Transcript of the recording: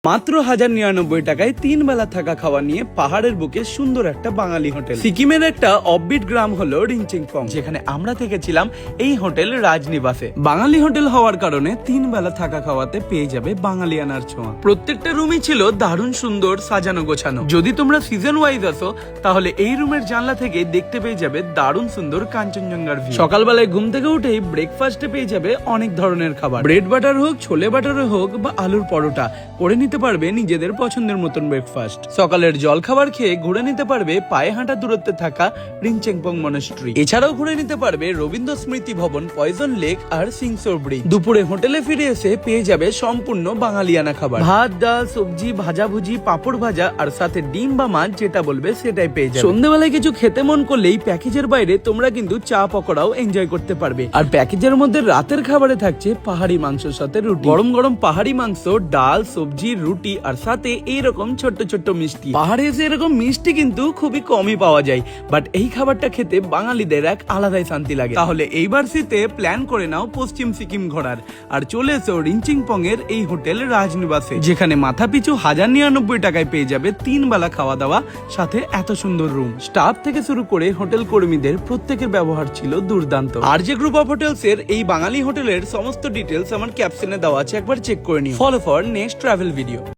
মাত্র 1099 টাকায় 3 বেলা থাকা খাওয়া নিয়ে পাহাড়ের বুকে সুন্দর একটা বাঙালি হোটেল। সিকিমের একটা অফবিট গ্রাম হলো রিংচিংপং, যেখানে আমরা থেকেছিলাম এই হোটেল রাজনিবাসে। বাঙালি হোটেল হওয়ার কারণে 3 বেলা থাকা খাওয়াতে পেয়ে যাবে বাঙালিয়ানার ছোঁয়া। প্রত্যেকটা রুমই ছিল দারুণ সুন্দর সাজানো গোছানো। যদি তোমরা সিজন ওয়াইজ আসো তাহলে এই রুমের জানলা থেকে দেখতে পেয়ে যাবে দারুণ সুন্দর কাঞ্চনজঙ্ঘার ভিউ। সকালবেলায় ঘুম থেকে উঠেই ব্রেকফাস্টে পেয়ে যাবে অনেক ধরনের খাবার, ব্রেড বাটার হোক, ছোলে বাটার হোক বা আলুর পরোটা, করে নিতে পারবে নিজেদের পছন্দের মতন ব্রেকফাস্ট। সকালের জল খাবার খেয়ে ঘুরে নিতে পারবে পায়ে হাঁটা দূরত্বে থাকা রিংচেংপং মনাস্ট্রি। এছাড়াও ঘুরে নিতে পারবে রবীন্দ্র স্মৃতি ভবন, পয়জন লেক আর সিংসোর ব্রিজ। দুপুরে হোটেলে ফিরে এসে পেয়ে যাবে সম্পূর্ণ বাঙালিয়ানা খাবার, ভাত, ডাল, সবজি, ভাজাভুজি, পাঁপড় ভাজা আর সাথে ডিম বা মাছ যেটা বলবে সেটাই পেয়ে যাবে। সন্ধ্যাবেলায় কিছু খেতে মন করলেই প্যাকেজের বাইরে তোমরা কিন্তু চা পকোড়াও এনজয় করতে পারবে। আর প্যাকেজের মধ্যে রাতের খাবারে থাকছে পাহাড়ি মাংসের সাথে রুটি, গরম গরম পাহাড়ি মাংস, ডাল, সবজি, রুটি আর সাথে এইরকম ছোট্ট ছোট্ট মিষ্টি। পাহাড়ে এসে এরকম মিষ্টি কিন্তু খুবই কমই পাওয়া যায়, বাট এই খাবারটা খেতে বাঙালিদের এক আলাদাই শান্তি লাগে। তাহলে এইবার শীতে প্ল্যান করে নাও পশ্চিম সিকিম ঘোরার, আর চলে এসো রিংচিংপং এর এই হোটেল রাজনিবাসে, যেখানে মাথা পিছু 1099 টাকায় পেয়ে যাবে 3 বেলা খাওয়া দাওয়া, সাথে এত সুন্দর রুম। স্টাফ থেকে শুরু করে হোটেল কর্মীদের প্রত্যেকের ব্যবহার ছিল দুর্দান্ত। আর যে গ্রুপ অফ হোটেলস এর এই বাঙালি হোটেলের সমস্ত ডিটেলস আমার ক্যাপশনে দেওয়া আছে, একবার চেক করে নিও। Follow for next travel video.